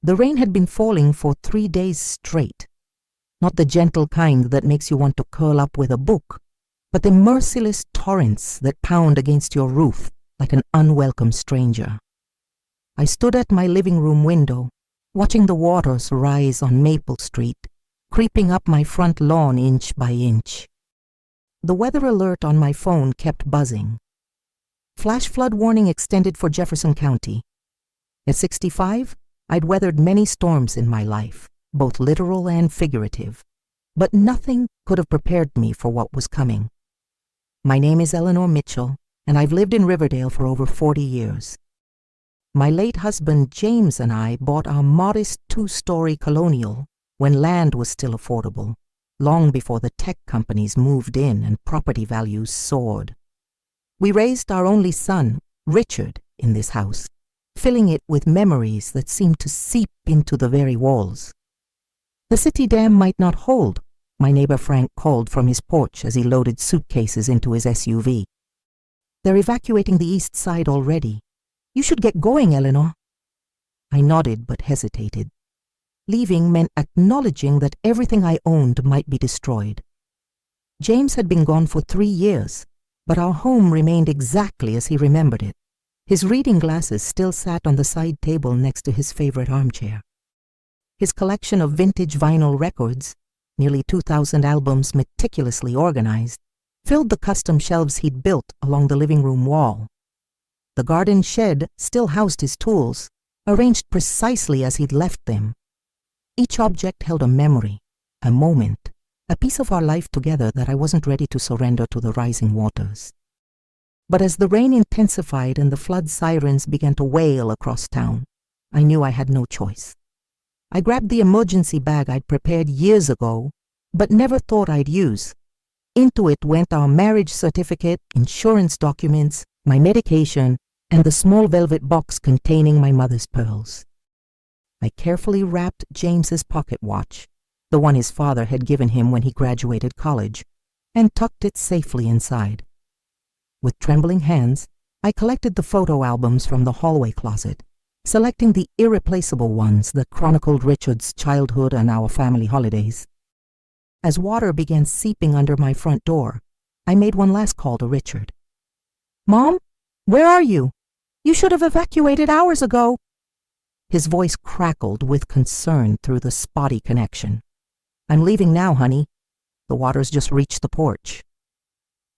The rain had been falling for 3 days straight. Not the gentle kind that makes you want to curl up with a book, but the merciless torrents that pound against your roof like an unwelcome stranger. I stood at my living room window, watching the waters rise on Maple Street, creeping up my front lawn inch by inch. The weather alert on my phone kept buzzing. Flash flood warning extended for Jefferson County. At 65, I'd weathered many storms in my life, both literal and figurative, but nothing could have prepared me for what was coming. My name is Eleanor Mitchell, and I've lived in Riverdale for over 40 years. My late husband James and I bought our modest 2-story colonial when land was still affordable, long before the tech companies moved in and property values soared. We raised our only son, Richard, in this house, filling it with memories that seemed to seep into the very walls. The city dam might not hold, my neighbor Frank called from his porch as he loaded suitcases into his SUV. They're evacuating the east side already. You should get going, Eleanor. I nodded but hesitated. Leaving meant acknowledging that everything I owned might be destroyed. James had been gone for 3 years, but our home remained exactly as he remembered it. His reading glasses still sat on the side table next to his favorite armchair. His collection of vintage vinyl records, nearly 2,000 albums meticulously organized, filled the custom shelves he'd built along the living room wall. The garden shed still housed his tools, arranged precisely as he'd left them. Each object held a memory, a moment, a piece of our life together that I wasn't ready to surrender to the rising waters. But as the rain intensified and the flood sirens began to wail across town, I knew I had no choice. I grabbed the emergency bag I'd prepared years ago, but never thought I'd use. Into it went our marriage certificate, insurance documents, my medication, and the small velvet box containing my mother's pearls. I carefully wrapped James's pocket watch, the one his father had given him when he graduated college, and tucked it safely inside. With trembling hands, I collected the photo albums from the hallway closet, selecting the irreplaceable ones that chronicled Richard's childhood and our family holidays. As water began seeping under my front door, I made one last call to Richard. "Mom, where are you? You should have evacuated hours ago." His voice crackled with concern through the spotty connection. "I'm leaving now, honey. The water's just reached the porch."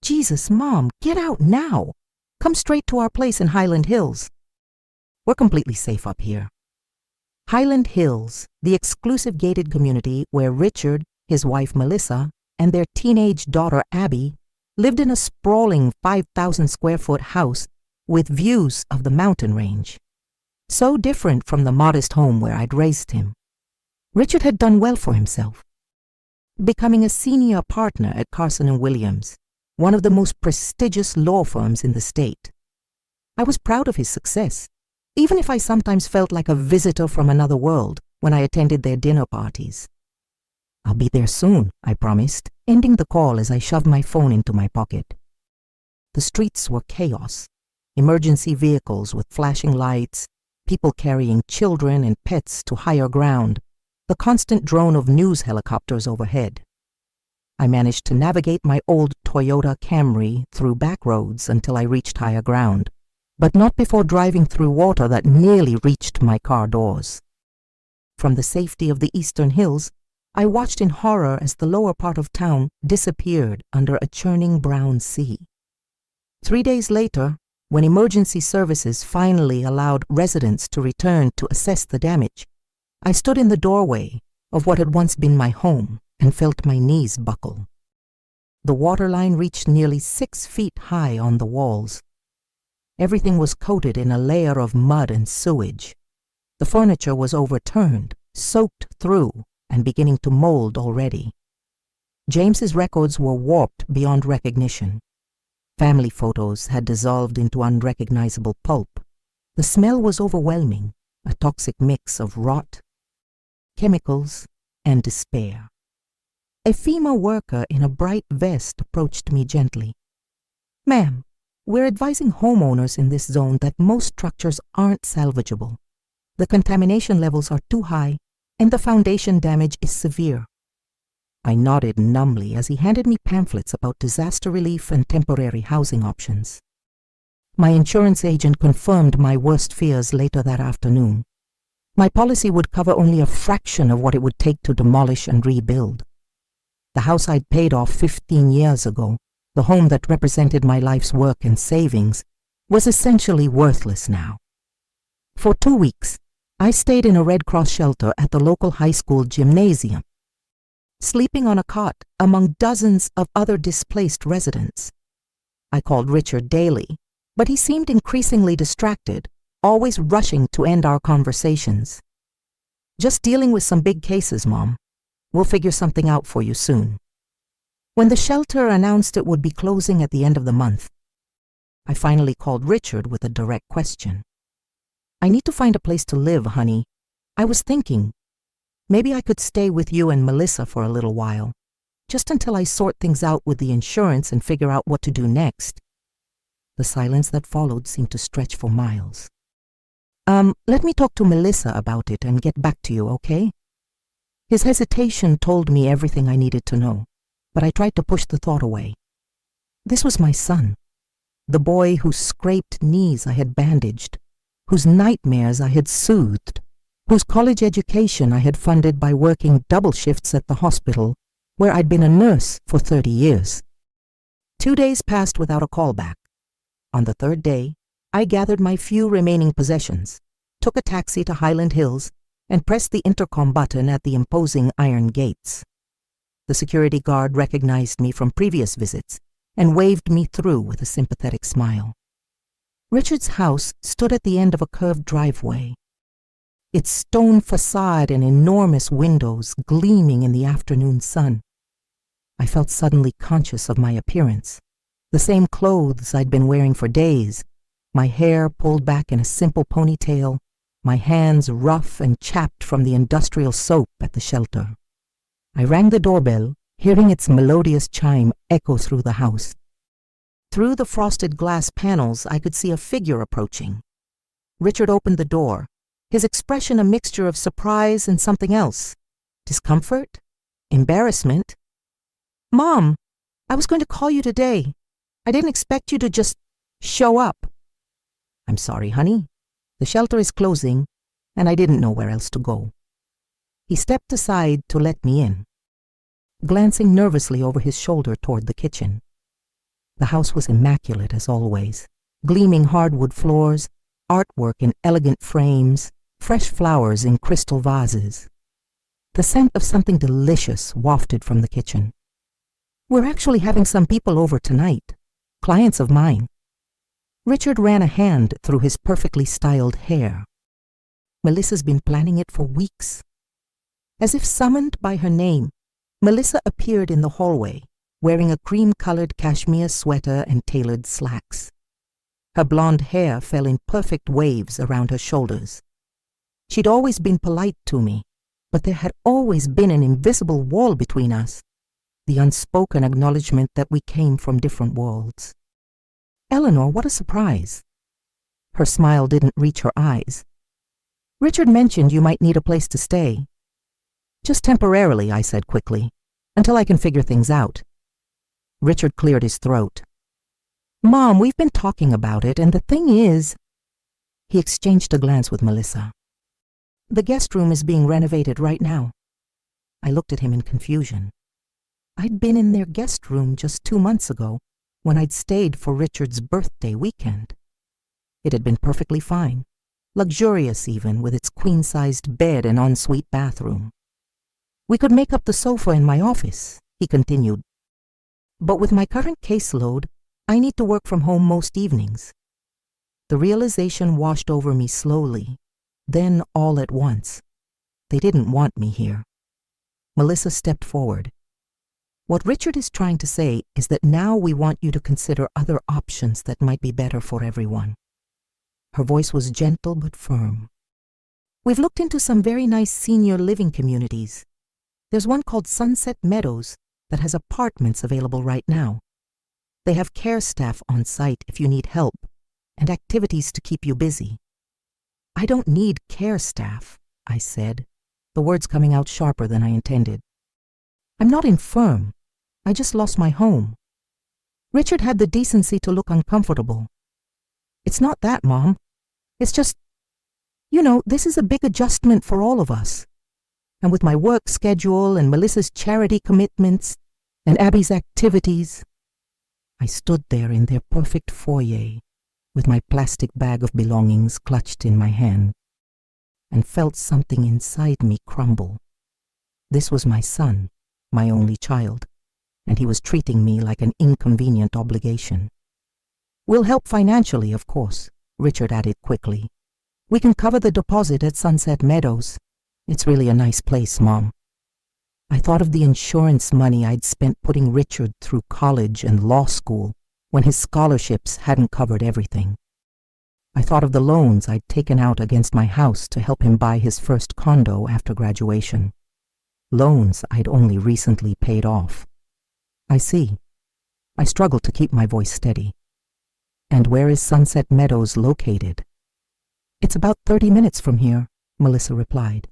"Jesus, Mom, get out now. Come straight to our place in Highland Hills." "We're completely safe up here." Highland Hills, the exclusive gated community where Richard, his wife Melissa, and their teenage daughter Abby lived in a sprawling 5,000-square-foot house with views of the mountain range. So different from the modest home where I'd raised him. Richard had done well for himself, becoming a senior partner at Carson & Williams, one of the most prestigious law firms in the state. I was proud of his success, even if I sometimes felt like a visitor from another world when I attended their dinner parties. "I'll be there soon," I promised, ending the call as I shoved my phone into my pocket. The streets were chaos. Emergency vehicles with flashing lights, people carrying children and pets to higher ground, the constant drone of news helicopters overhead. I managed to navigate my old Toyota Camry through back roads until I reached higher ground, but not before driving through water that nearly reached my car doors. From the safety of the eastern hills, I watched in horror as the lower part of town disappeared under a churning brown sea. 3 days later, when emergency services finally allowed residents to return to assess the damage, I stood in the doorway of what had once been my home and felt my knees buckle. The waterline reached nearly 6 feet high on the walls. Everything was coated in a layer of mud and sewage. The furniture was overturned, soaked through, and beginning to mold already. James's records were warped beyond recognition. Family photos had dissolved into unrecognizable pulp. The smell was overwhelming, a toxic mix of rot, chemicals, and despair. A FEMA worker in a bright vest approached me gently. "Ma'am, we're advising homeowners in this zone that most structures aren't salvageable. The contamination levels are too high, and the foundation damage is severe. I nodded numbly as he handed me pamphlets about disaster relief and temporary housing options. My insurance agent confirmed my worst fears later that afternoon. My policy would cover only a fraction of what it would take to demolish and rebuild. The house I'd paid off 15 years ago, the home that represented my life's work and savings, was essentially worthless now. For 2 weeks, I stayed in a Red Cross shelter at the local high school gymnasium, sleeping on a cot among dozens of other displaced residents. I called Richard daily, but he seemed increasingly distracted, always rushing to end our conversations. "Just dealing with some big cases, Mom. We'll figure something out for you soon." When the shelter announced it would be closing at the end of the month, I finally called Richard with a direct question. "I need to find a place to live, honey. I was thinking, maybe I could stay with you and Melissa for a little while, just until I sort things out with the insurance and figure out what to do next." The silence that followed seemed to stretch for miles. Let me talk to Melissa about it and get back to you, okay?" His hesitation told me everything I needed to know, but I tried to push the thought away. This was my son, the boy whose scraped knees I had bandaged, whose nightmares I had soothed, whose college education I had funded by working double shifts at the hospital, where I'd been a nurse for 30 years. 2 days passed without a callback. On the third day, I gathered my few remaining possessions, took a taxi to Highland Hills, and pressed the intercom button at the imposing iron gates. The security guard recognized me from previous visits and waved me through with a sympathetic smile. Richard's house stood at the end of a curved driveway, its stone facade and enormous windows gleaming in the afternoon sun. I felt suddenly conscious of my appearance, the same clothes I'd been wearing for days, my hair pulled back in a simple ponytail, my hands rough and chapped from the industrial soap at the shelter. I rang the doorbell, hearing its melodious chime echo through the house. Through the frosted glass panels, I could see a figure approaching. Richard opened the door, his expression a mixture of surprise and something else. Discomfort? Embarrassment? "Mom, I was going to call you today. I didn't expect you to just show up." "I'm sorry, honey. The shelter is closing, and I didn't know where else to go." He stepped aside to let me in, glancing nervously over his shoulder toward the kitchen. The house was immaculate as always, gleaming hardwood floors, artwork in elegant frames, fresh flowers in crystal vases. The scent of something delicious wafted from the kitchen. "We're actually having some people over tonight, clients of mine." Richard ran a hand through his perfectly styled hair. "Melissa's been planning it for weeks." As if summoned by her name, Melissa appeared in the hallway, wearing a cream-colored cashmere sweater and tailored slacks. Her blonde hair fell in perfect waves around her shoulders. She'd always been polite to me, but there had always been an invisible wall between us, the unspoken acknowledgement that we came from different worlds. "Eleanor, what a surprise." Her smile didn't reach her eyes. "Richard mentioned you might need a place to stay." "Just temporarily," I said quickly, "until I can figure things out." Richard cleared his throat. "Mom, we've been talking about it, and the thing is—" He exchanged a glance with Melissa. "The guest room is being renovated right now." I looked at him in confusion. I'd been in their guest room just 2 months ago, when I'd stayed for Richard's birthday weekend. It had been perfectly fine, luxurious even, with its queen-sized bed and ensuite bathroom. "We could make up the sofa in my office," he continued. "But with my current caseload, I need to work from home most evenings." The realization washed over me slowly, then all at once. They didn't want me here. Melissa stepped forward. "What Richard is trying to say is that now we want you to consider other options that might be better for everyone." Her voice was gentle but firm. "We've looked into some very nice senior living communities. There's one called Sunset Meadows that has apartments available right now. They have care staff on site if you need help, and activities to keep you busy. I don't need care staff, I said, the words coming out sharper than I intended. I'm not infirm. I just lost my home. Richard had the decency to look uncomfortable. It's not that, Mom. It's just, this is a big adjustment for all of us. And with my work schedule and Melissa's charity commitments and Abby's activities, I stood there in their perfect foyer with my plastic bag of belongings clutched in my hand and felt something inside me crumble. This was my son, my only child, and he was treating me like an inconvenient obligation. We'll help financially, of course, Richard added quickly. We can cover the deposit at Sunset Meadows. It's really a nice place, Mom. I thought of the insurance money I'd spent putting Richard through college and law school when his scholarships hadn't covered everything. I thought of the loans I'd taken out against my house to help him buy his first condo after graduation. Loans I'd only recently paid off. I see. I struggled to keep my voice steady. And where is Sunset Meadows located? It's about 30 minutes from here, Melissa replied.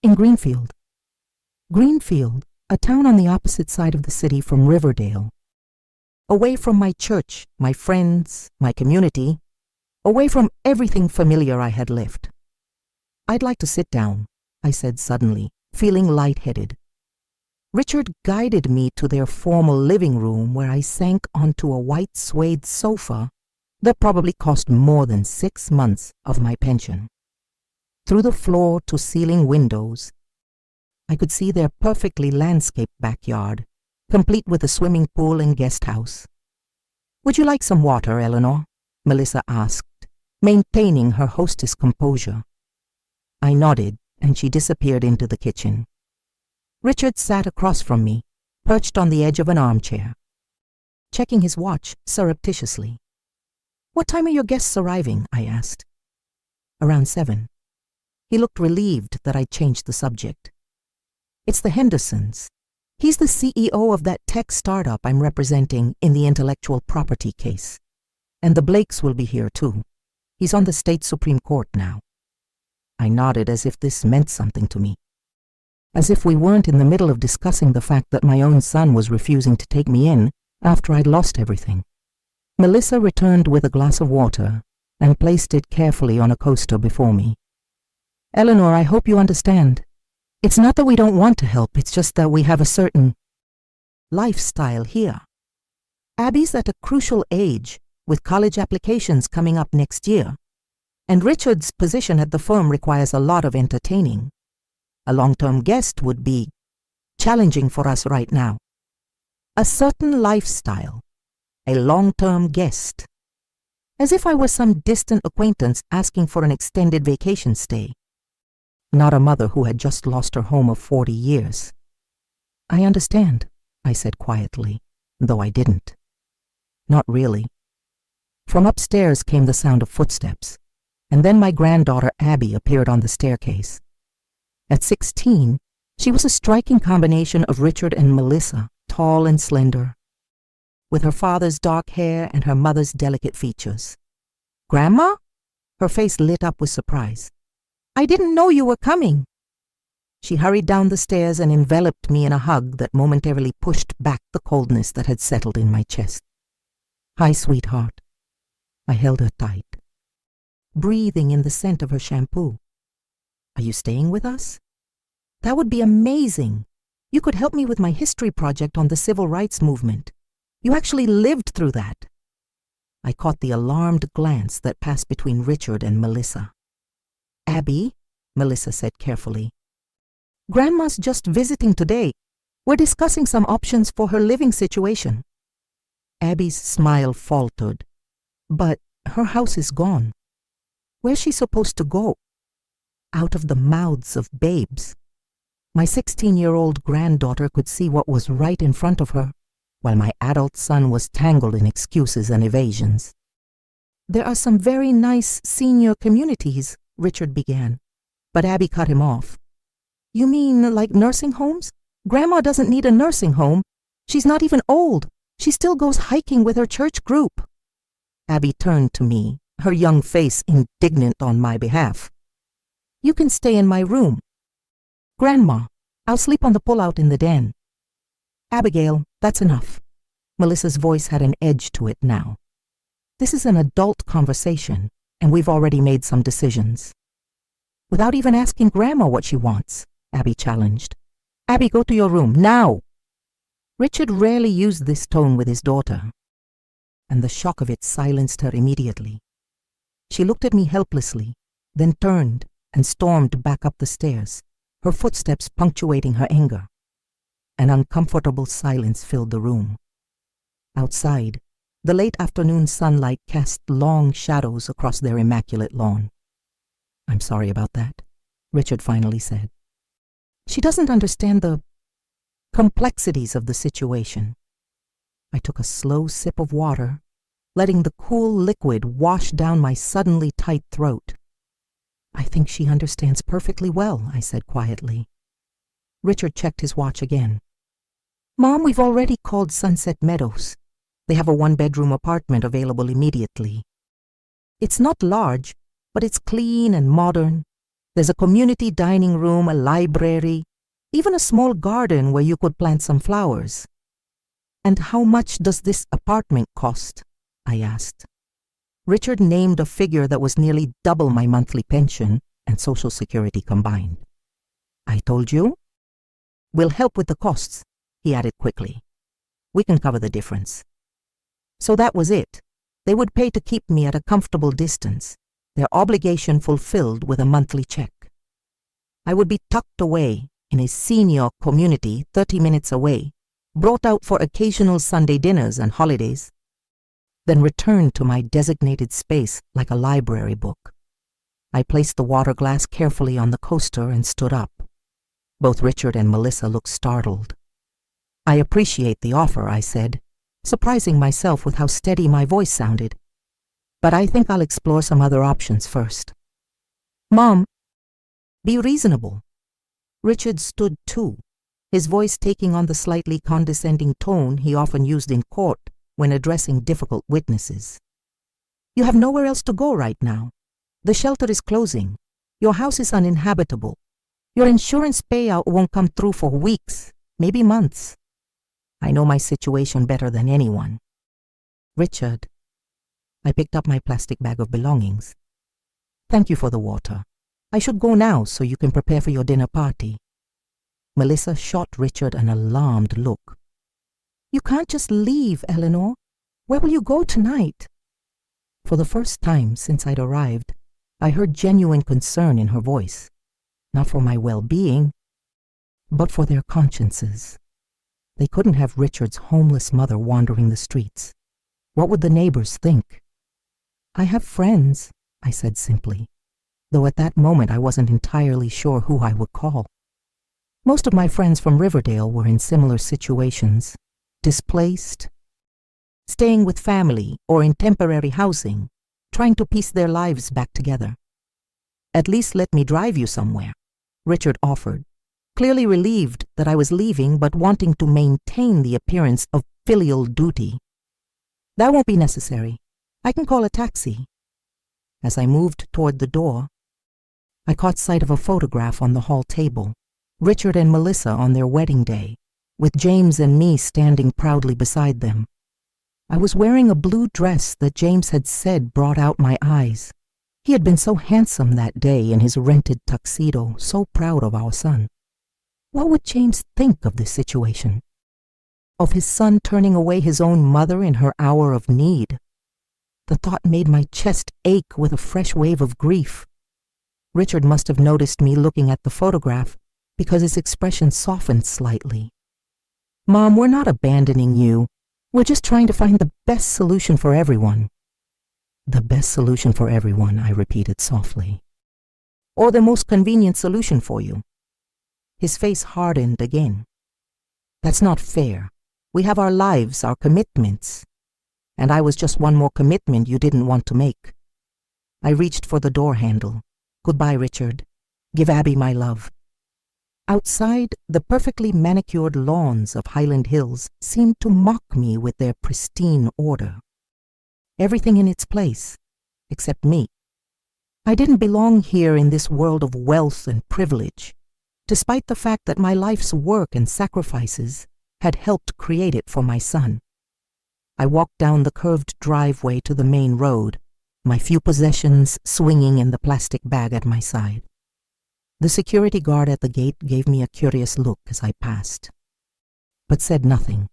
In Greenfield. Greenfield, a town on the opposite side of the city from Riverdale. Away from my church, my friends, my community, away from everything familiar I had left. I'd like to sit down, I said suddenly, feeling lightheaded. Richard guided me to their formal living room where I sank onto a white suede sofa that probably cost more than 6 months of my pension. Through the floor-to-ceiling windows, I could see their perfectly landscaped backyard, complete with a swimming pool and guest house. Would you like some water, Eleanor? Melissa asked, maintaining her hostess composure. I nodded, and she disappeared into the kitchen. Richard sat across from me, perched on the edge of an armchair, checking his watch surreptitiously. What time are your guests arriving? I asked. Around 7. He looked relieved that I'd changed the subject. It's the Hendersons. He's the CEO of that tech startup I'm representing in the intellectual property case. And the Blakes will be here too. He's on the state Supreme Court now. I nodded as if this meant something to me. As if we weren't in the middle of discussing the fact that my own son was refusing to take me in after I'd lost everything. Melissa returned with a glass of water and placed it carefully on a coaster before me. Eleanor, I hope you understand. It's not that we don't want to help, it's just that we have a certain lifestyle here. Abby's at a crucial age, with college applications coming up next year, and Richard's position at the firm requires a lot of entertaining. A long-term guest would be challenging for us right now. A certain lifestyle. A long-term guest. As if I was some distant acquaintance asking for an extended vacation stay. Not a mother who had just lost her home of 40 years. I understand, I said quietly, though I didn't. Not really. From upstairs came the sound of footsteps, and then my granddaughter Abby appeared on the staircase. At 16, she was a striking combination of Richard and Melissa, tall and slender, with her father's dark hair and her mother's delicate features. Grandma? Her face lit up with surprise. I didn't know you were coming. She hurried down the stairs and enveloped me in a hug that momentarily pushed back the coldness that had settled in my chest. Hi, sweetheart. I held her tight, breathing in the scent of her shampoo. Are you staying with us? That would be amazing. You could help me with my history project on the civil rights movement. You actually lived through that. I caught the alarmed glance that passed between Richard and Melissa. Abby, Melissa said carefully. Grandma's just visiting today. We're discussing some options for her living situation. Abby's smile faltered. But her house is gone. Where's she supposed to go? Out of the mouths of babes. My 16-year-old granddaughter could see what was right in front of her, while my adult son was tangled in excuses and evasions. There are some very nice senior communities, Richard began, but Abby cut him off. You mean like nursing homes? Grandma doesn't need a nursing home. She's not even old. She still goes hiking with her church group. Abby turned to me, her young face indignant on my behalf. You can stay in my room. Grandma, I'll sleep on the pull-out in the den. Abigail, that's enough. Melissa's voice had an edge to it now. This is an adult conversation, and we've already made some decisions. Without even asking Grandma what she wants, Abby challenged. Abby, go to your room, now! Richard rarely used this tone with his daughter, and the shock of it silenced her immediately. She looked at me helplessly, then turned and stormed back up the stairs, her footsteps punctuating her anger. An uncomfortable silence filled the room. Outside, the late afternoon sunlight cast long shadows across their immaculate lawn. I'm sorry about that, Richard finally said. She doesn't understand the complexities of the situation. I took a slow sip of water, letting the cool liquid wash down my suddenly tight throat. I think she understands perfectly well, I said quietly. Richard checked his watch again. Mom, we've already called Sunset Meadows. They have a one-bedroom apartment available immediately. It's not large, but it's clean and modern. There's a community dining room, a library, even a small garden where you could plant some flowers. And how much does this apartment cost? I asked. Richard named a figure that was nearly double my monthly pension and Social Security combined. I told you? We'll help with the costs, he added quickly. We can cover the difference. So that was it. They would pay to keep me at a comfortable distance, their obligation fulfilled with a monthly check. I would be tucked away in a senior community 30 minutes away, brought out for occasional Sunday dinners and holidays, then returned to my designated space like a library book. I placed the water glass carefully on the coaster and stood up. Both Richard and Melissa looked startled. I appreciate the offer, I said, surprising myself with how steady my voice sounded. But I think I'll explore some other options first. Mom, be reasonable. Richard stood too, his voice taking on the slightly condescending tone he often used in court when addressing difficult witnesses. You have nowhere else to go right now. The shelter is closing. Your house is uninhabitable. Your insurance payout won't come through for weeks, maybe months. I know my situation better than anyone. Richard, I picked up my plastic bag of belongings. Thank you for the water. I should go now so you can prepare for your dinner party. Melissa shot Richard an alarmed look. You can't just leave, Eleanor. Where will you go tonight? For the first time since I'd arrived, I heard genuine concern in her voice. Not for my well-being, but for their consciences. They couldn't have Richard's homeless mother wandering the streets. What would the neighbors think? I have friends, I said simply, though at that moment I wasn't entirely sure who I would call. Most of my friends from Riverdale were in similar situations, displaced, staying with family or in temporary housing, trying to piece their lives back together. At least let me drive you somewhere, Richard offered, clearly relieved that I was leaving but wanting to maintain the appearance of filial duty. That won't be necessary. I can call a taxi. As I moved toward the door, I caught sight of a photograph on the hall table, Richard and Melissa on their wedding day, with James and me standing proudly beside them. I was wearing a blue dress that James had said brought out my eyes. He had been so handsome that day in his rented tuxedo, so proud of our son. What would James think of this situation? Of his son turning away his own mother in her hour of need? The thought made my chest ache with a fresh wave of grief. Richard must have noticed me looking at the photograph because his expression softened slightly. Mom, we're not abandoning you. We're just trying to find the best solution for everyone. The best solution for everyone, I repeated softly. Or the most convenient solution for you. His face hardened again. That's not fair. We have our lives, our commitments. And I was just one more commitment you didn't want to make. I reached for the door handle. Goodbye, Richard. Give Abby my love. Outside, the perfectly manicured lawns of Highland Hills seemed to mock me with their pristine order. Everything in its place, except me. I didn't belong here in this world of wealth and privilege, despite the fact that my life's work and sacrifices had helped create it for my son. I walked down the curved driveway to the main road, my few possessions swinging in the plastic bag at my side. The security guard at the gate gave me a curious look as I passed, but said nothing.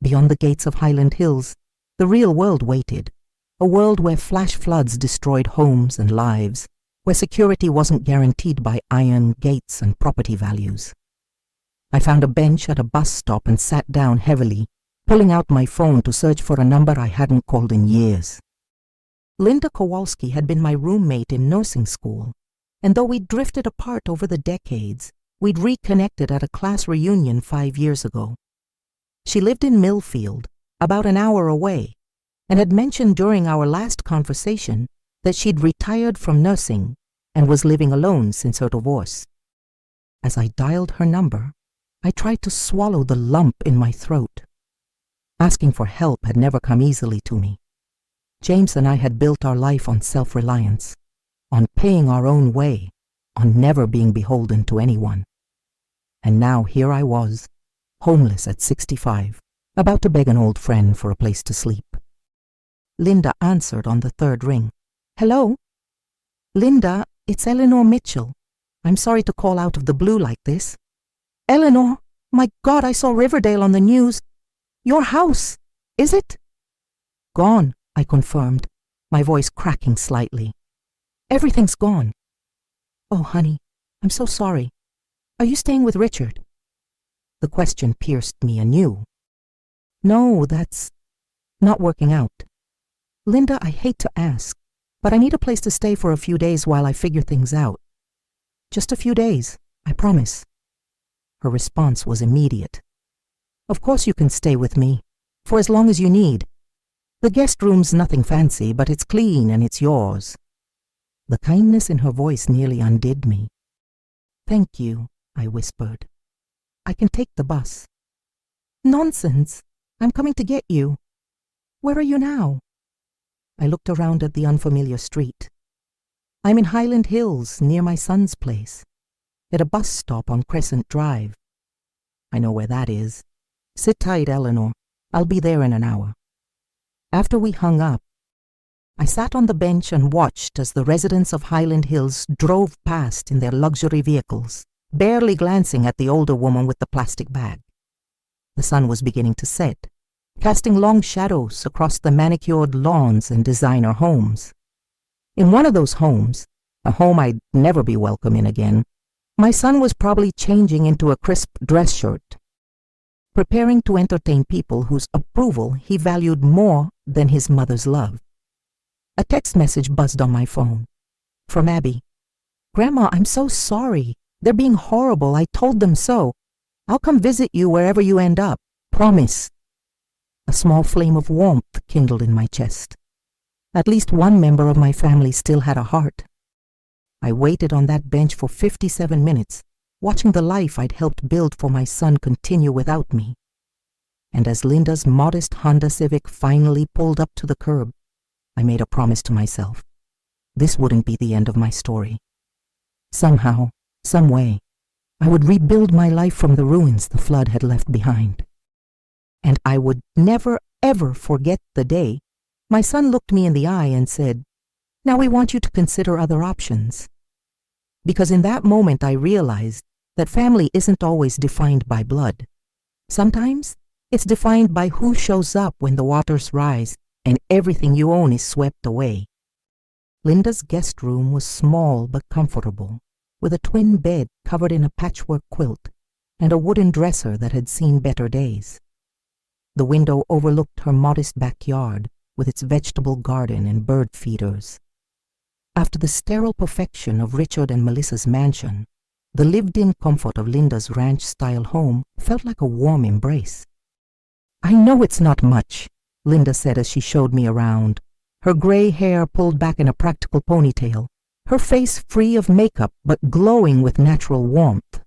Beyond the gates of Highland Hills, the real world waited, a world where flash floods destroyed homes and lives, where security wasn't guaranteed by iron gates and property values. I found a bench at a bus stop and sat down heavily, pulling out my phone to search for a number I hadn't called in years. Linda Kowalski had been my roommate in nursing school, and though we'd drifted apart over the decades, we'd reconnected at a class reunion 5 years ago. She lived in Millfield, about an hour away, and had mentioned during our last conversation that she'd retired from nursing and was living alone since her divorce. As I dialed her number, I tried to swallow the lump in my throat. Asking for help had never come easily to me. James and I had built our life on self-reliance, on paying our own way, on never being beholden to anyone. And now here I was, homeless at 65, about to beg an old friend for a place to sleep. Linda answered on the third ring. "Hello? Linda, it's Eleanor Mitchell. I'm sorry to call out of the blue like this." "Eleanor, my God, I saw Riverdale on the news. Your house, is it?" "Gone," I confirmed, my voice cracking slightly. "Everything's gone." "Oh, honey, I'm so sorry. Are you staying with Richard?" The question pierced me anew. "No, that's not working out. Linda, I hate to ask, but I need a place to stay for a few days while I figure things out. Just a few days, I promise." Her response was immediate. "Of course you can stay with me, for as long as you need. The guest room's nothing fancy, but it's clean and it's yours." The kindness in her voice nearly undid me. "Thank you," I whispered. "I can take the bus." "Nonsense! I'm coming to get you. Where are you now?" I looked around at the unfamiliar street. "I'm in Highland Hills, near my son's place, at a bus stop on Crescent Drive." "I know where that is. Sit tight, Eleanor. I'll be there in an hour." After we hung up, I sat on the bench and watched as the residents of Highland Hills drove past in their luxury vehicles, barely glancing at the older woman with the plastic bag. The sun was beginning to set, casting long shadows across the manicured lawns and designer homes. In one of those homes, a home I'd never be welcome in again, my son was probably changing into a crisp dress shirt, preparing to entertain people whose approval he valued more than his mother's love. A text message buzzed on my phone. From Abby. "Grandma, I'm so sorry. They're being horrible. I told them so. I'll come visit you wherever you end up. Promise." A small flame of warmth kindled in my chest. At least one member of my family still had a heart. I waited on that bench for 57 minutes, watching the life I'd helped build for my son continue without me. And as Linda's modest Honda Civic finally pulled up to the curb, I made a promise to myself. This wouldn't be the end of my story. Somehow, some way, I would rebuild my life from the ruins the flood had left behind. And I would never, ever forget the day my son looked me in the eye and said, "Now we want you to consider other options." Because in that moment I realized that family isn't always defined by blood. Sometimes it's defined by who shows up when the waters rise and everything you own is swept away. Linda's guest room was small but comfortable, with a twin bed covered in a patchwork quilt and a wooden dresser that had seen better days. The window overlooked her modest backyard with its vegetable garden and bird feeders. After the sterile perfection of Richard and Melissa's mansion, the lived-in comfort of Linda's ranch-style home felt like a warm embrace. "I know it's not much," Linda said as she showed me around, her gray hair pulled back in a practical ponytail, her face free of makeup but glowing with natural warmth.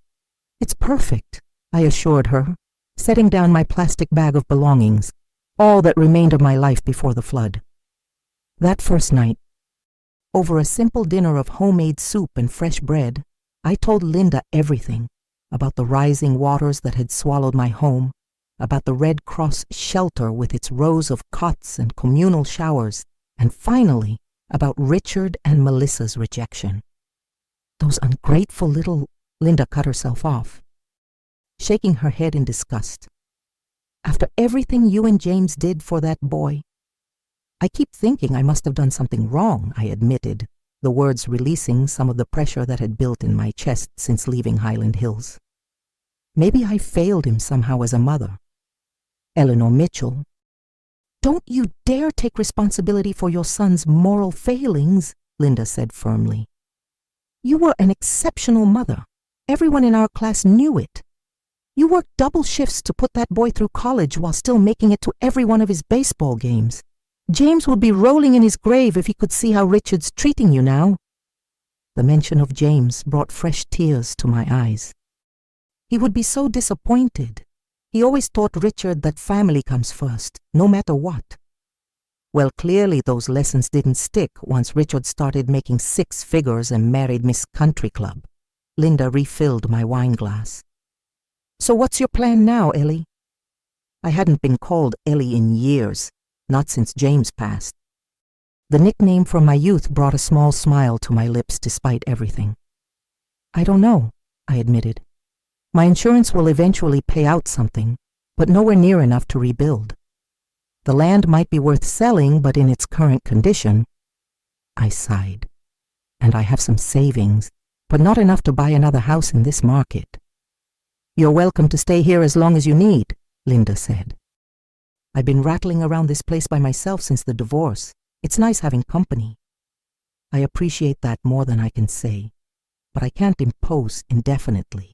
"It's perfect," I assured her, setting down my plastic bag of belongings, all that remained of my life before the flood. That first night, Over a simple dinner of homemade soup and fresh bread, I told Linda everything about the rising waters that had swallowed my home, about the Red Cross shelter with its rows of cots and communal showers, and finally, about Richard and Melissa's rejection. Those ungrateful little... Linda cut herself off, shaking her head in disgust. After everything you and James did for that boy. I keep thinking I must have done something wrong, I admitted, the words releasing some of the pressure that had built in my chest since leaving Highland Hills. Maybe I failed him somehow as a mother. Eleanor Mitchell. Don't you dare take responsibility for your son's moral failings, Linda said firmly. You were an exceptional mother. Everyone in our class knew it. You worked double shifts to put that boy through college while still making it to every one of his baseball games. James would be rolling in his grave if he could see how Richard's treating you now. The mention of James brought fresh tears to my eyes. He would be so disappointed. He always taught Richard that family comes first, no matter what. Well, clearly those lessons didn't stick once Richard started making 6 figures and married Miss Country Club. Linda refilled my wine glass. So what's your plan now, Ellie? I hadn't been called Ellie in years, not since James passed. The nickname from my youth brought a small smile to my lips despite everything. I don't know, I admitted. My insurance will eventually pay out something, but nowhere near enough to rebuild. The land might be worth selling, but in its current condition... I sighed. And I have some savings, but not enough to buy another house in this market. You're welcome to stay here as long as you need, Linda said. I've been rattling around this place by myself since the divorce. It's nice having company. I appreciate that more than I can say, but I can't impose indefinitely.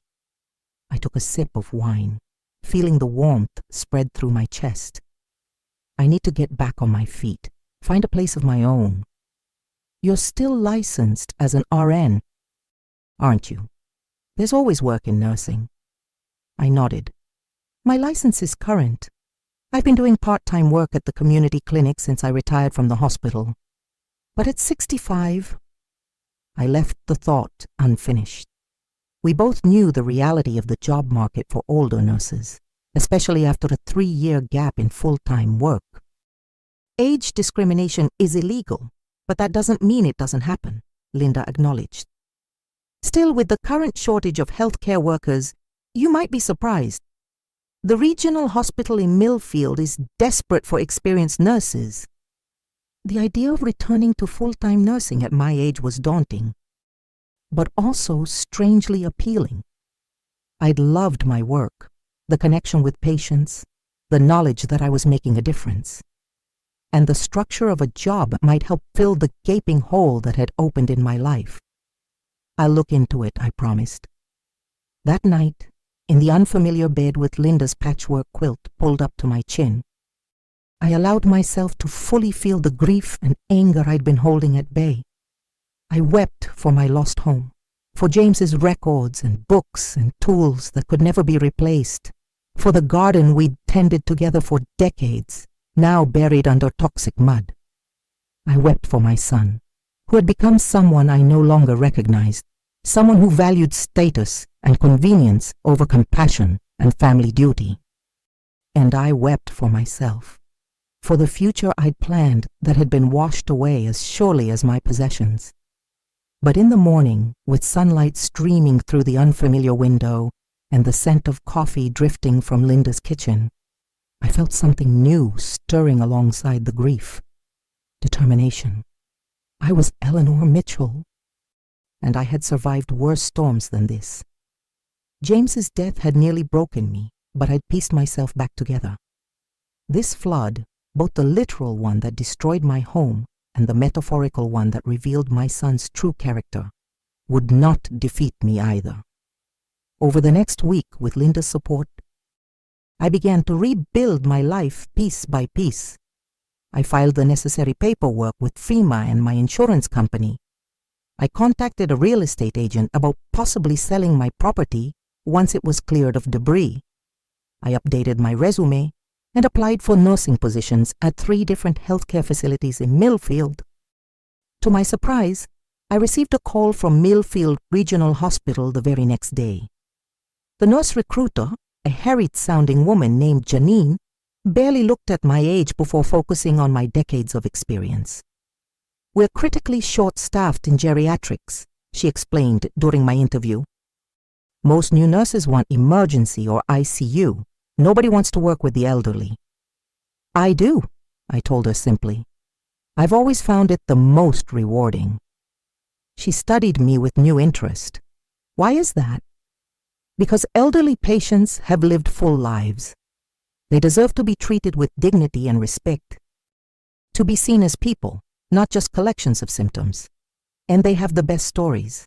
I took a sip of wine, feeling the warmth spread through my chest. I need to get back on my feet, find a place of my own. You're still licensed as an RN, aren't you? There's always work in nursing. I nodded. My license is current. I've been doing part-time work at the community clinic since I retired from the hospital. But at 65, I left the thought unfinished. We both knew the reality of the job market for older nurses, especially after a 3-year gap in full-time work. Age discrimination is illegal, but that doesn't mean it doesn't happen, Linda acknowledged. Still, with the current shortage of healthcare workers, you might be surprised. The regional hospital in Millfield is desperate for experienced nurses. The idea of returning to full-time nursing at my age was daunting, but also strangely appealing. I'd loved my work, the connection with patients, the knowledge that I was making a difference. And the structure of a job might help fill the gaping hole that had opened in my life. I'll look into it, I promised. That night, in the unfamiliar bed with Linda's patchwork quilt pulled up to my chin, I allowed myself to fully feel the grief and anger I'd been holding at bay. I wept for my lost home, for James's records and books and tools that could never be replaced, for the garden we'd tended together for decades, now buried under toxic mud. I wept for my son, who had become someone I no longer recognized, someone who valued status and convenience over compassion and family duty. And I wept for myself, for the future I'd planned that had been washed away as surely as my possessions. But in the morning, with sunlight streaming through the unfamiliar window and the scent of coffee drifting from Linda's kitchen, I felt something new stirring alongside the grief. Determination. I was Eleanor Mitchell, and I had survived worse storms than this. James's death had nearly broken me, but I'd pieced myself back together. This flood, both the literal one that destroyed my home and the metaphorical one that revealed my son's true character, would not defeat me either. Over the next week, with Linda's support, I began to rebuild my life piece by piece. I filed the necessary paperwork with FEMA and my insurance company. I contacted a real estate agent about possibly selling my property once it was cleared of debris. I updated my resume and applied for nursing positions at 3 different healthcare facilities in Millfield. To my surprise, I received a call from Millfield Regional Hospital the very next day. The nurse recruiter, a harried-sounding woman named Janine, barely looked at my age before focusing on my decades of experience. "We're critically short-staffed in geriatrics," she explained during my interview. "Most new nurses want emergency or ICU. Nobody wants to work with the elderly." "I do," I told her simply. "I've always found it the most rewarding." She studied me with new interest. "Why is that?" "Because elderly patients have lived full lives. They deserve to be treated with dignity and respect, to be seen as people, not just collections of symptoms. And they have the best stories."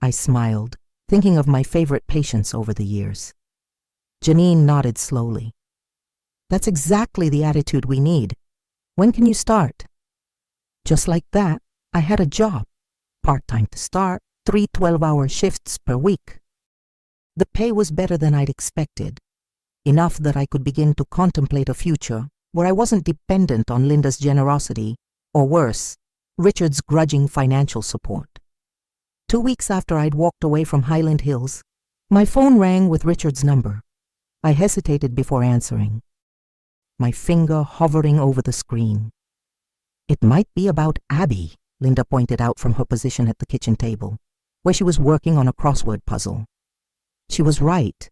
I smiled, thinking of my favorite patients over the years. Janine nodded slowly. "That's exactly the attitude we need. When can you start?" Just like that, I had a job. Part-time to start, 3 12-hour shifts per week. The pay was better than I'd expected, enough that I could begin to contemplate a future where I wasn't dependent on Linda's generosity, or worse, Richard's grudging financial support. 2 weeks after I'd walked away from Highland Hills, my phone rang with Richard's number. I hesitated before answering, my finger hovering over the screen. "It might be about Abby," Linda pointed out from her position at the kitchen table, where she was working on a crossword puzzle. She was right.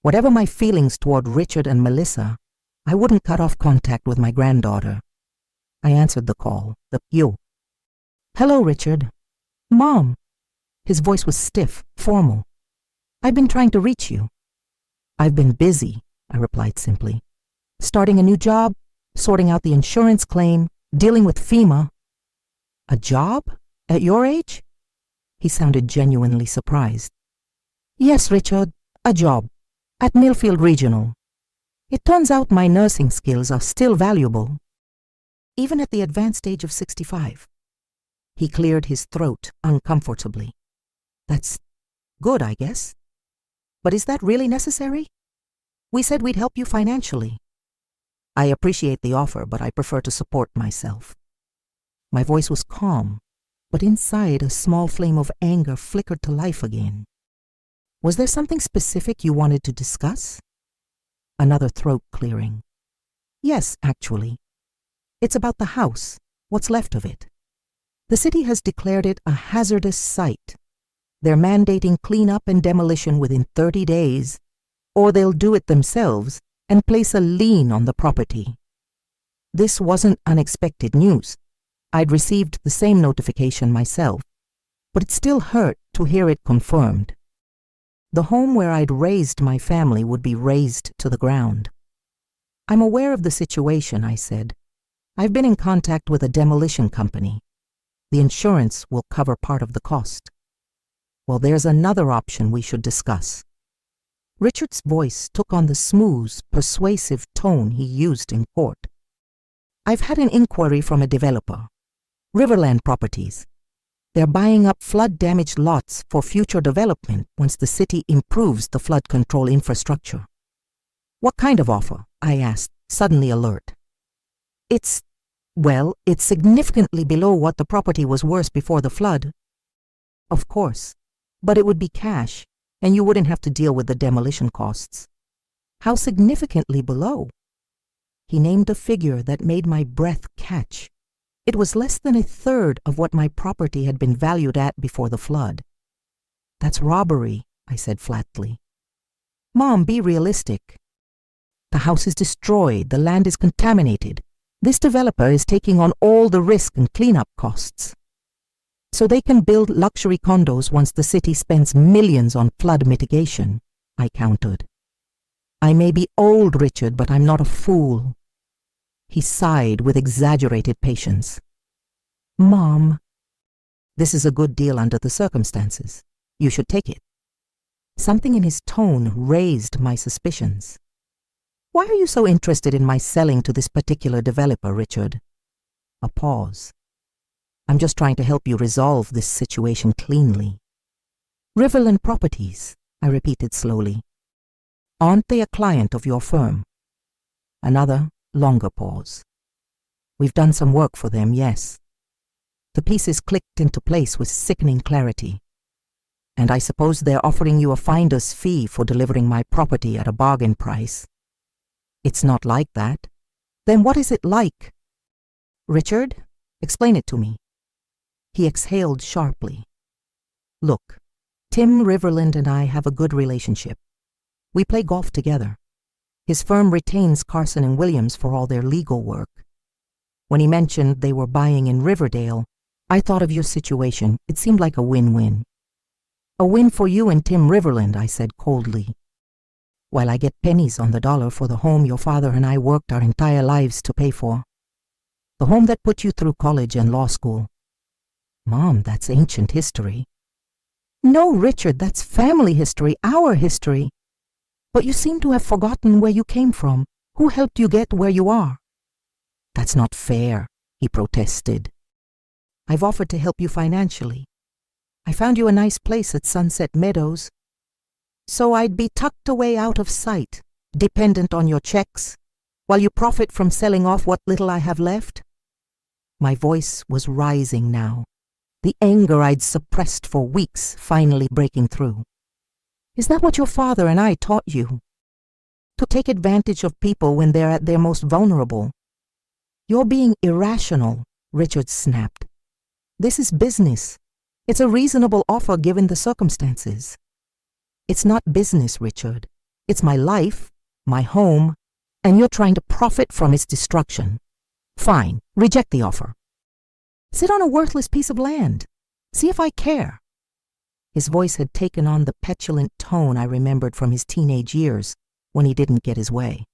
Whatever my feelings toward Richard and Melissa, I wouldn't cut off contact with my granddaughter. I answered the call, "Yo." "Hello, Richard." "Mom." His voice was stiff, formal. "I've been trying to reach you." "I've been busy," I replied simply. "Starting a new job, sorting out the insurance claim, dealing with FEMA." "A job? At your age?" He sounded genuinely surprised. "Yes, Richard, a job. At Millfield Regional. It turns out my nursing skills are still valuable, even at the advanced age of 65. He cleared his throat uncomfortably. "That's good, I guess. But is that really necessary? We said we'd help you financially." "I appreciate the offer, but I prefer to support myself." My voice was calm, but inside a small flame of anger flickered to life again. "Was there something specific you wanted to discuss?" Another throat clearing. "Yes, actually. It's about the house, what's left of it. The city has declared it a hazardous site. They're mandating cleanup and demolition within 30 days, or they'll do it themselves and place a lien on the property." This wasn't unexpected news. I'd received the same notification myself, but it still hurt to hear it confirmed. The home where I'd raised my family would be razed to the ground. "I'm aware of the situation," I said. "I've been in contact with a demolition company. The insurance will cover part of the cost." "Well, there's another option we should discuss." Richard's voice took on the smooth, persuasive tone he used in court. "I've had an inquiry from a developer, Riverland Properties. They're buying up flood-damaged lots for future development once the city improves the flood control infrastructure." "What kind of offer?" I asked, suddenly alert. It's significantly below what the property was worth before the flood." "Of course, but it would be cash, and you wouldn't have to deal with the demolition costs." "How significantly below?" He named a figure that made my breath catch. It was less than a third of what my property had been valued at before the flood. "That's robbery," I said flatly. "Mom, be realistic. The house is destroyed, the land is contaminated. This developer is taking on all the risk and cleanup costs. So they can build luxury condos once the city spends millions on flood mitigation," I countered. "I may be old, Richard, but I'm not a fool." He sighed with exaggerated patience. "Mom." "This is a good deal under the circumstances. You should take it." Something in his tone raised my suspicions. "Why are you so interested in my selling to this particular developer, Richard?" A pause. "I'm just trying to help you resolve this situation cleanly." "Riverland Properties," I repeated slowly. "Aren't they a client of your firm?" Another, longer pause. "We've done some work for them, yes." The pieces clicked into place with sickening clarity. And I suppose they're offering you a finder's fee for delivering my property at a bargain price. It's not like that. Then what is it like? Richard, explain it to me. He exhaled sharply. Look, Tim Riverland and I have a good relationship. We play golf together. His firm retains Carson and Williams for all their legal work. When he mentioned they were buying in Riverdale, I thought of your situation. It seemed like a win-win. A win for you and Tim Riverland, I said coldly. While I get pennies on the dollar for the home your father and I worked our entire lives to pay for. The home that put you through college and law school. Mom, that's ancient history. No, Richard, that's family history, our history. But you seem to have forgotten where you came from. Who helped you get where you are? That's not fair, he protested. I've offered to help you financially. I found you a nice place at Sunset Meadows. So I'd be tucked away out of sight, dependent on your checks, while you profit from selling off what little I have left? My voice was rising now, the anger I'd suppressed for weeks finally breaking through. Is that what your father and I taught you? To take advantage of people when they're at their most vulnerable? You're being irrational, Richard snapped. This is business. It's a reasonable offer given the circumstances. It's not business, Richard. It's my life, my home, and you're trying to profit from its destruction. Fine, reject the offer. Sit on a worthless piece of land. See if I care. His voice had taken on the petulant tone I remembered from his teenage years when he didn't get his way.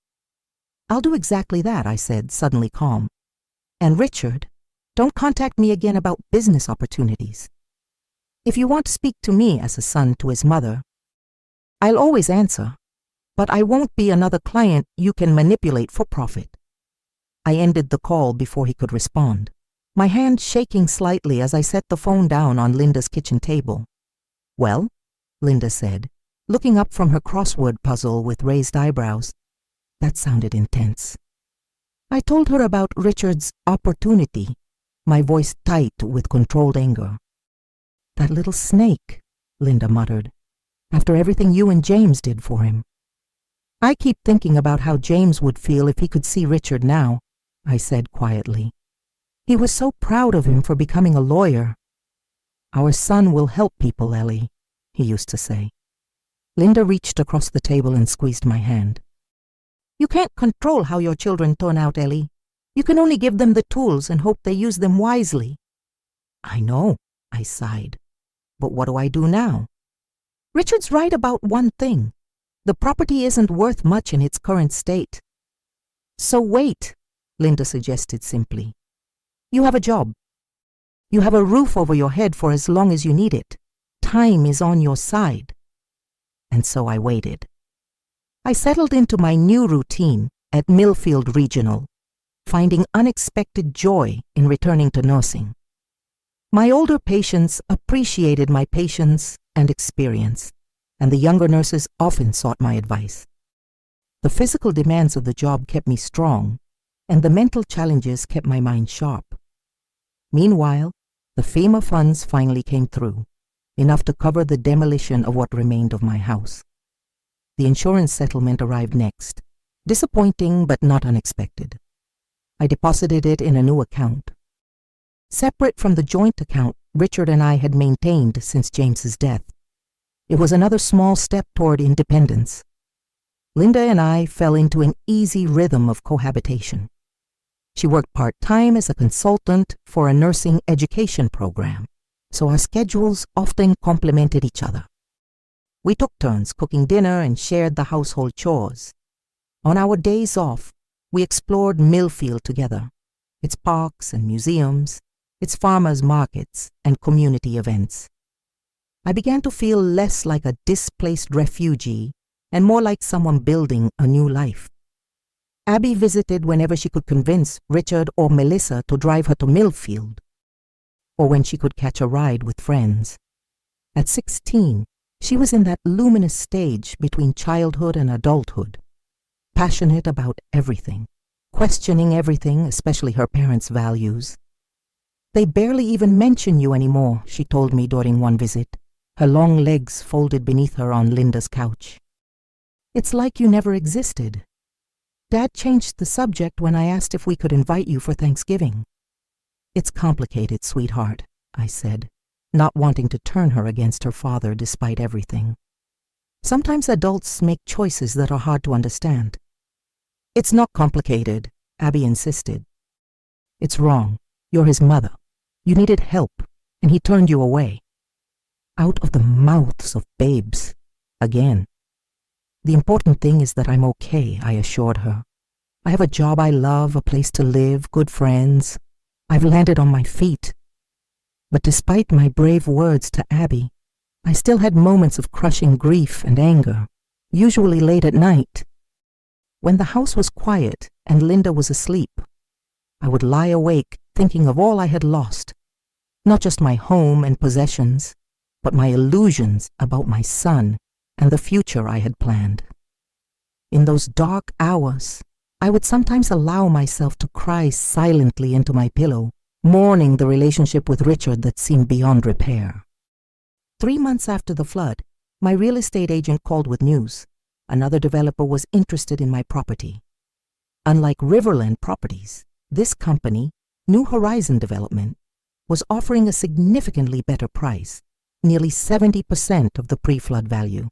I'll do exactly that, I said, suddenly calm. And Richard, don't contact me again about business opportunities. If you want to speak to me as a son to his mother, I'll always answer, but I won't be another client you can manipulate for profit. I ended the call before he could respond, my hand shaking slightly as I set the phone down on Linda's kitchen table. Well, Linda said, looking up from her crossword puzzle with raised eyebrows. That sounded intense. I told her about Richard's opportunity, my voice tight with controlled anger. That little snake, Linda muttered, after everything you and James did for him. I keep thinking about how James would feel if he could see Richard now, I said quietly. He was so proud of him for becoming a lawyer. Our son will help people, Ellie, he used to say. Linda reached across the table and squeezed my hand. You can't control how your children turn out, Ellie. You can only give them the tools and hope they use them wisely. I know, I sighed. But what do I do now? Richard's right about one thing. The property isn't worth much in its current state. So wait, Linda suggested simply. You have a job. You have a roof over your head for as long as you need it. Time is on your side. And so I waited. I settled into my new routine at Millfield Regional, finding unexpected joy in returning to nursing. My older patients appreciated my patience and experience, and the younger nurses often sought my advice. The physical demands of the job kept me strong, and the mental challenges kept my mind sharp. Meanwhile, the FEMA funds finally came through, enough to cover the demolition of what remained of my house. The insurance settlement arrived next, disappointing but not unexpected. I deposited it in a new account. Separate from the joint account Richard and I had maintained since James's death. It was another small step toward independence. Linda and I fell into an easy rhythm of cohabitation. She worked part-time as a consultant for a nursing education program, so our schedules often complemented each other. We took turns cooking dinner and shared the household chores. On our days off, we explored Millfield together, its parks and museums, its farmers' markets and community events. I began to feel less like a displaced refugee and more like someone building a new life. Abby visited whenever she could convince Richard or Melissa to drive her to Millfield, or when she could catch a ride with friends. At 16, she was in that luminous stage between childhood and adulthood, passionate about everything, questioning everything, especially her parents' values. They barely even mention you anymore, she told me during one visit, her long legs folded beneath her on Linda's couch. It's like you never existed. Dad changed the subject when I asked if we could invite you for Thanksgiving. It's complicated, sweetheart, I said, not wanting to turn her against her father despite everything. Sometimes adults make choices that are hard to understand. It's not complicated, Abby insisted. It's wrong. You're his mother. You needed help, and he turned you away. Out of the mouths of babes. Again. The important thing is that I'm okay, I assured her. I have a job I love, a place to live, good friends. I've landed on my feet. But despite my brave words to Abby, I still had moments of crushing grief and anger, usually late at night. When the house was quiet and Linda was asleep, I would lie awake thinking of all I had lost, not just my home and possessions, but my illusions about my son and the future I had planned. In those dark hours, I would sometimes allow myself to cry silently into my pillow, mourning the relationship with Richard that seemed beyond repair. 3 months after the flood, my real estate agent called with news. Another developer was interested in my property. Unlike Riverland Properties, this company, New Horizon Development, was offering a significantly better price, nearly 70% of the pre-flood value.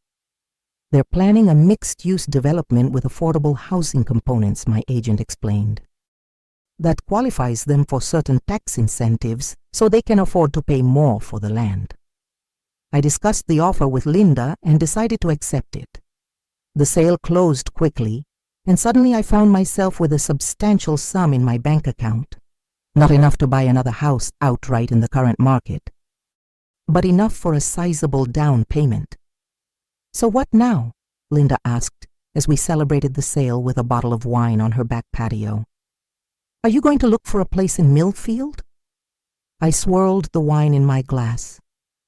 They're planning a mixed-use development with affordable housing components, my agent explained. That qualifies them for certain tax incentives so they can afford to pay more for the land. I discussed the offer with Linda and decided to accept it. The sale closed quickly, and suddenly I found myself with a substantial sum in my bank account. Not enough to buy another house outright in the current market, but enough for a sizable down payment. So what now? Linda asked as we celebrated the sale with a bottle of wine on her back patio. Are you going to look for a place in Millfield? I swirled the wine in my glass,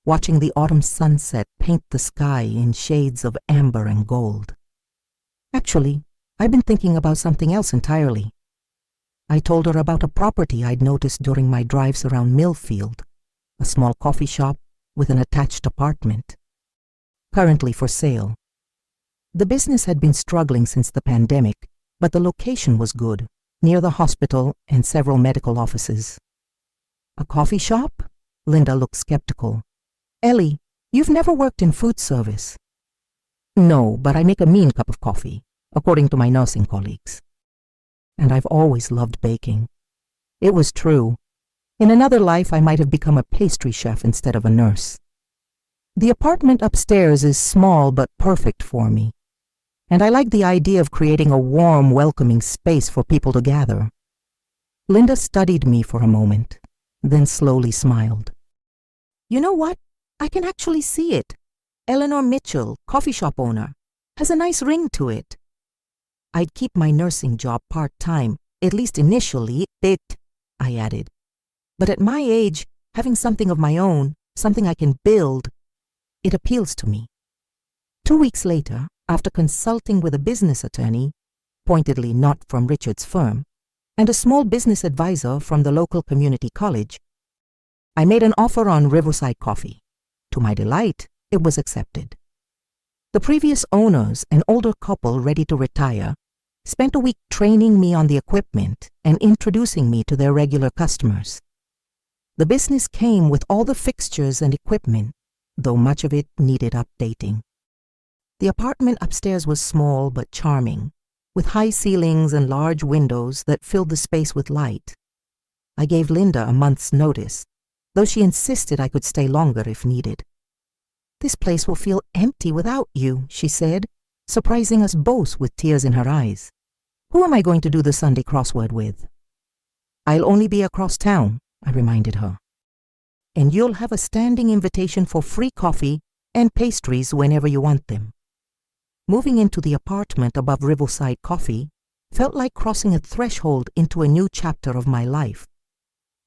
watching the autumn sunset paint the sky in shades of amber and gold. Actually, I've been thinking about something else entirely. I told her about a property I'd noticed during my drives around Millfield, a small coffee shop with an attached apartment, currently for sale. The business had been struggling since the pandemic, but the location was good, near the hospital and several medical offices. A coffee shop? Linda looked skeptical. Ellie, you've never worked in food service. No, but I make a mean cup of coffee, according to my nursing colleagues. And I've always loved baking. It was true. In another life, I might have become a pastry chef instead of a nurse. The apartment upstairs is small but perfect for me, and I like the idea of creating a warm, welcoming space for people to gather. Linda studied me for a moment, then slowly smiled. You know what? I can actually see it. Eleanor Mitchell, coffee shop owner, has a nice ring to it. I'd keep my nursing job part-time, at least initially, I added. But at my age, having something of my own, something I can build, it appeals to me. 2 weeks later, after consulting with a business attorney, pointedly not from Richard's firm, and a small business advisor from the local community college, I made an offer on Riverside Coffee. To my delight, it was accepted. The previous owners, an older couple ready to retire, spent a week training me on the equipment and introducing me to their regular customers. The business came with all the fixtures and equipment, though much of it needed updating. The apartment upstairs was small but charming, with high ceilings and large windows that filled the space with light. I gave Linda a month's notice, though she insisted I could stay longer if needed. This place will feel empty without you, she said, surprising us both with tears in her eyes. Who am I going to do the Sunday crossword with? I'll only be across town, I reminded her. And you'll have a standing invitation for free coffee and pastries whenever you want them. Moving into the apartment above Riverside Coffee felt like crossing a threshold into a new chapter of my life.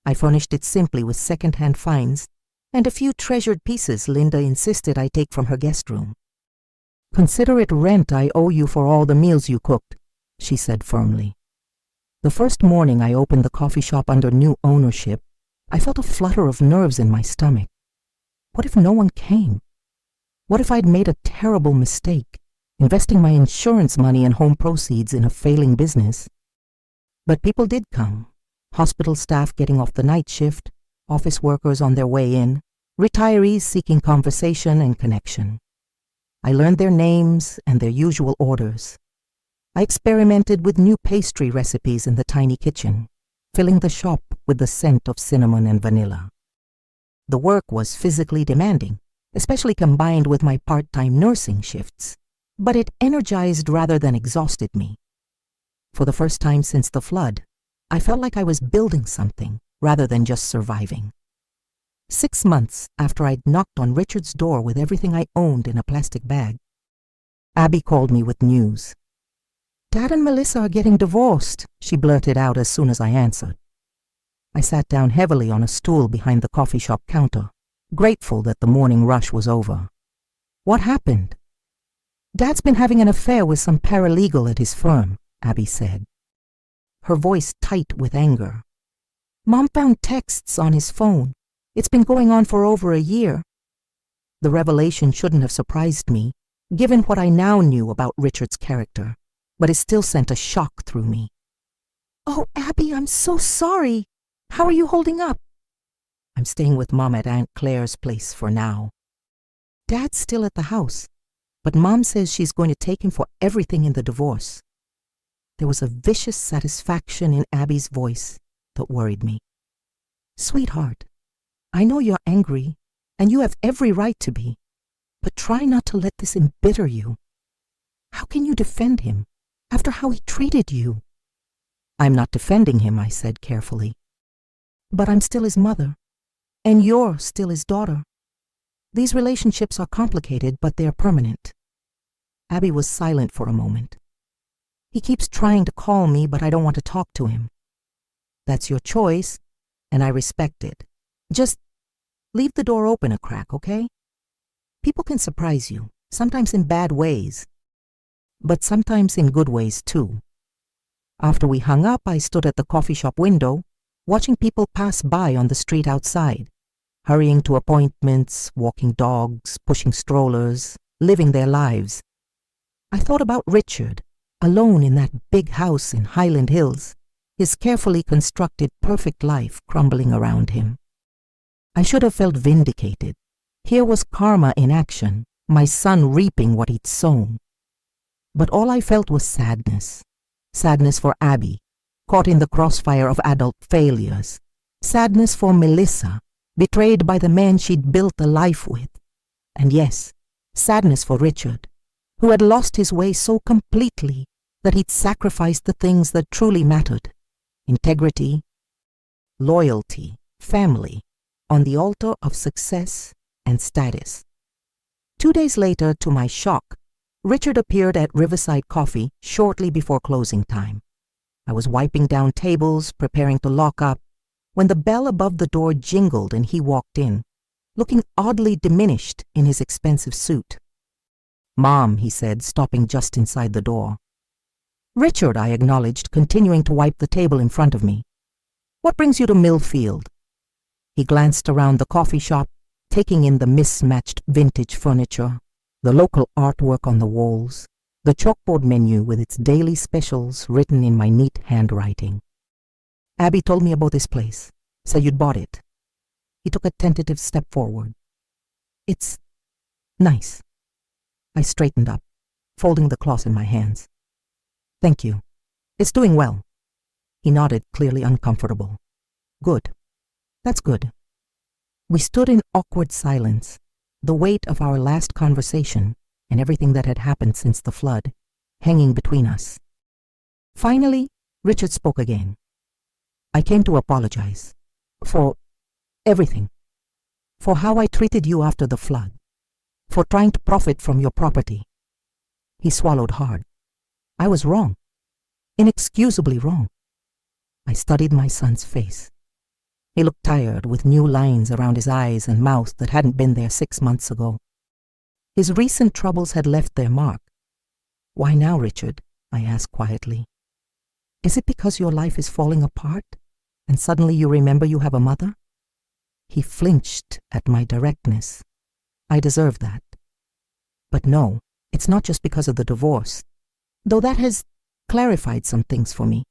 I furnished it simply with second-hand finds and a few treasured pieces Linda insisted I take from her guest room. Consider it rent I owe you for all the meals you cooked, she said firmly. The first morning I opened the coffee shop under new ownership, I felt a flutter of nerves in my stomach. What if no one came? What if I'd made a terrible mistake, investing my insurance money and home proceeds in a failing business? But people did come. Hospital staff getting off the night shift, office workers on their way in, retirees seeking conversation and connection. I learned their names and their usual orders. I experimented with new pastry recipes in the tiny kitchen, filling the shop with the scent of cinnamon and vanilla. The work was physically demanding, especially combined with my part-time nursing shifts, but it energized rather than exhausted me. For the first time since the flood, I felt like I was building something rather than just surviving. 6 months after I'd knocked on Richard's door with everything I owned in a plastic bag, Abby called me with news. "Dad and Melissa are getting divorced," she blurted out as soon as I answered. I sat down heavily on a stool behind the coffee shop counter, grateful that the morning rush was over. "What happened?" "Dad's been having an affair with some paralegal at his firm," Abby said, her voice tight with anger. "Mom found texts on his phone. It's been going on for over a year." The revelation shouldn't have surprised me, given what I now knew about Richard's character, but it still sent a shock through me. "Oh, Abby, I'm so sorry. How are you holding up?" "I'm staying with Mom at Aunt Claire's place for now." "Dad's still at the house, but Mom says she's going to take him for everything in the divorce." There was a vicious satisfaction in Abby's voice that worried me. "Sweetheart, I know you're angry, and you have every right to be, but try not to let this embitter you. How can you defend him after how he treated you?" "I'm not defending him," I said carefully. "But I'm still his mother, and you're still his daughter. These relationships are complicated, but they're permanent." Abby was silent for a moment. "He keeps trying to call me, but I don't want to talk to him." "That's your choice, and I respect it. Just leave the door open a crack, okay? People can surprise you, sometimes in bad ways, but sometimes in good ways too." After we hung up, I stood at the coffee shop window, watching people pass by on the street outside, hurrying to appointments, walking dogs, pushing strollers, living their lives. I thought about Richard, alone in that big house in Highland Hills, his carefully constructed perfect life crumbling around him. I should have felt vindicated. Here was karma in action, my son reaping what he'd sown. But all I felt was sadness. Sadness for Abby, caught in the crossfire of adult failures. Sadness for Melissa, betrayed by the man she'd built a life with. And yes, sadness for Richard, who had lost his way so completely that he'd sacrificed the things that truly mattered: integrity, loyalty, family, on the altar of success and status. 2 days later, to my shock, Richard appeared at Riverside Coffee shortly before closing time. I was wiping down tables, preparing to lock up, when the bell above the door jingled and he walked in, looking oddly diminished in his expensive suit. "Mom," he said, stopping just inside the door. "Richard," I acknowledged, continuing to wipe the table in front of me. "What brings you to Millfield?" He glanced around the coffee shop, taking in the mismatched vintage furniture, the local artwork on the walls, the chalkboard menu with its daily specials written in my neat handwriting. "Abby told me about this place, said you'd bought it." He took a tentative step forward. "It's nice." I straightened up, folding the cloth in my hands. "Thank you. It's doing well." He nodded, clearly uncomfortable. "Good. That's good." We stood in awkward silence, the weight of our last conversation and everything that had happened since the flood hanging between us. Finally, Richard spoke again. "I came to apologize for everything, for how I treated you after the flood, for trying to profit from your property." He swallowed hard. I was wrong, inexcusably wrong. I studied my son's face. He looked tired, with new lines around his eyes and mouth that hadn't been there 6 months ago. His recent troubles had left their mark. "Why now, Richard?" I asked quietly. "Is it because your life is falling apart, and suddenly you remember you have a mother?" He flinched at my directness. I deserve that. But no, it's not just because of the divorce, though that has clarified some things for me.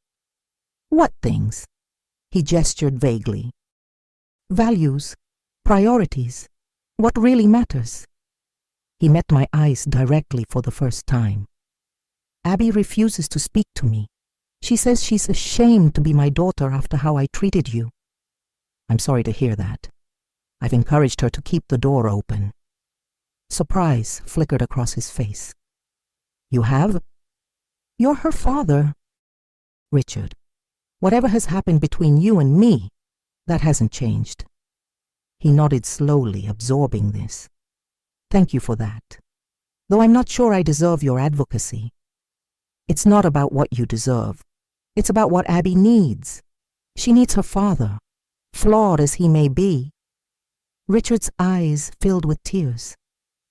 What things? He gestured vaguely. Values, priorities, what really matters. He met my eyes directly for the first time. Abby refuses to speak to me. She says she's ashamed to be my daughter after how I treated you. I'm sorry to hear that. I've encouraged her to keep the door open. Surprise flickered across his face. You have? You're her father. Richard, whatever has happened between you and me, that hasn't changed. He nodded slowly, absorbing this. Thank you for that. Though I'm not sure I deserve your advocacy. It's not about what you deserve. It's about what Abby needs. She needs her father, flawed as he may be. Richard's eyes filled with tears,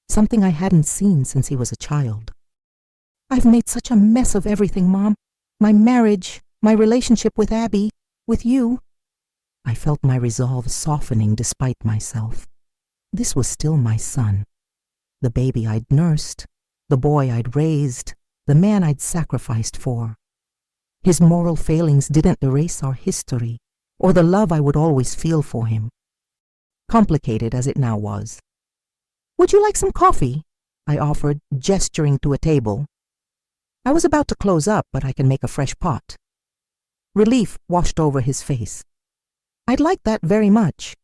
something I hadn't seen since he was a child. I've made such a mess of everything, Mom. My marriage, my relationship with Abby, with you. I felt my resolve softening despite myself. This was still my son. The baby I'd nursed, the boy I'd raised, the man I'd sacrificed for. His moral failings didn't erase our history, or the love I would always feel for him. Complicated as it now was. Would you like some coffee? I offered, gesturing to a table. I was about to close up, but I can make a fresh pot. Relief washed over his face. I'd like that very much.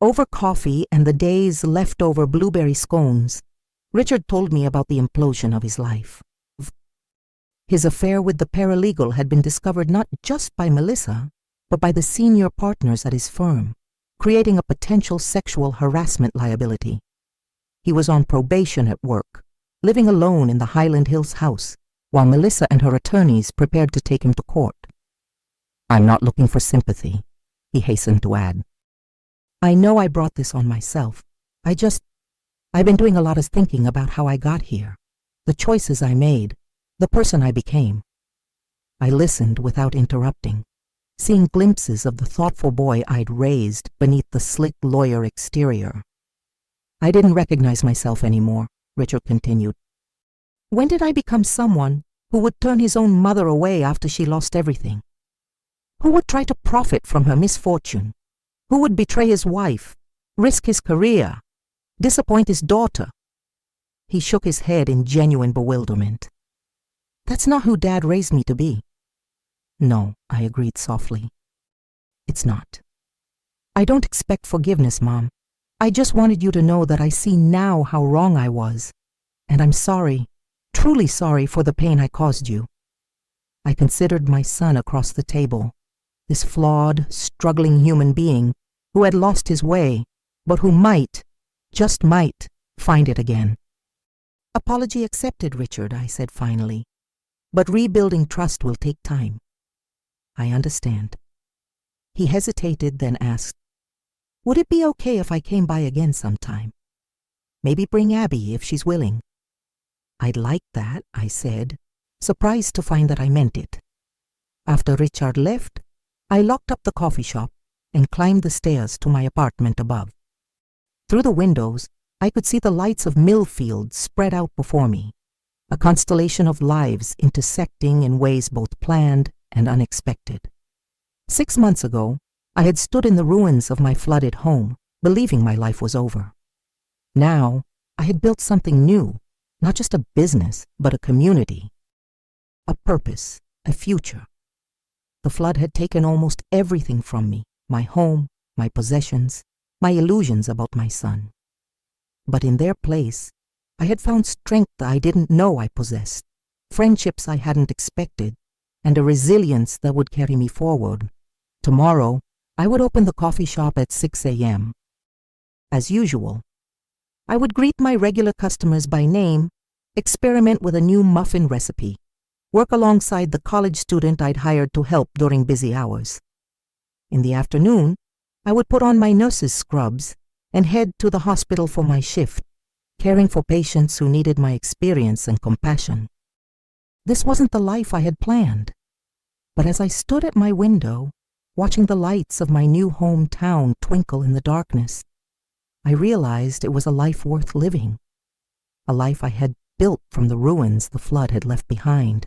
Over coffee and the day's leftover blueberry scones, Richard told me about the implosion of his life. His affair with the paralegal had been discovered not just by Melissa, but by the senior partners at his firm, creating a potential sexual harassment liability. He was on probation at work, living alone in the Highland Hills house, while Melissa and her attorneys prepared to take him to court. I'm not looking for sympathy, he hastened to add. I know I brought this on myself. I've been doing a lot of thinking about how I got here, the choices I made, the person I became. I listened without interrupting, seeing glimpses of the thoughtful boy I'd raised beneath the slick lawyer exterior. I didn't recognize myself anymore, Richard continued. When did I become someone who would turn his own mother away after she lost everything? Who would try to profit from her misfortune? Who would betray his wife, risk his career, disappoint his daughter? He shook his head in genuine bewilderment. That's not who Dad raised me to be. No, I agreed softly. It's not. I don't expect forgiveness, Mom. I just wanted you to know that I see now how wrong I was, and I'm sorry, truly sorry for the pain I caused you. I considered my son across the table, this flawed, struggling human being who had lost his way, but who might, just might, find it again. Apology accepted, Richard, I said finally, but rebuilding trust will take time. I understand. He hesitated, then asked, would it be okay if I came by again sometime? Maybe bring Abby if she's willing. I'd like that, I said, surprised to find that I meant it. After Richard left, I locked up the coffee shop and climbed the stairs to my apartment above. Through the windows, I could see the lights of Millfield spread out before me, a constellation of lives intersecting in ways both planned and unexpected. 6 months ago, I had stood in the ruins of my flooded home, believing my life was over. Now, I had built something new, not just a business, but a community, a purpose, a future. The flood had taken almost everything from me, my home, my possessions, my illusions about my son. But in their place, I had found strength I didn't know I possessed, friendships I hadn't expected, and a resilience that would carry me forward. Tomorrow, I would open the coffee shop at 6 a.m. As usual, I would greet my regular customers by name, experiment with a new muffin recipe, work alongside the college student I'd hired to help during busy hours. In the afternoon, I would put on my nurse's scrubs and head to the hospital for my shift, caring for patients who needed my experience and compassion. This wasn't the life I had planned, but as I stood at my window, watching the lights of my new hometown twinkle in the darkness, I realized it was a life worth living, a life I had built from the ruins the flood had left behind.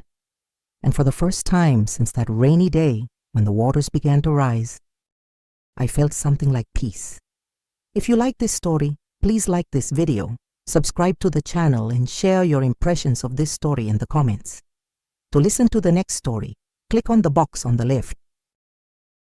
And for the first time since that rainy day when the waters began to rise, I felt something like peace. If you like this story, please like this video, subscribe to the channel, and share your impressions of this story in the comments. To listen to the next story, click on the box on the left.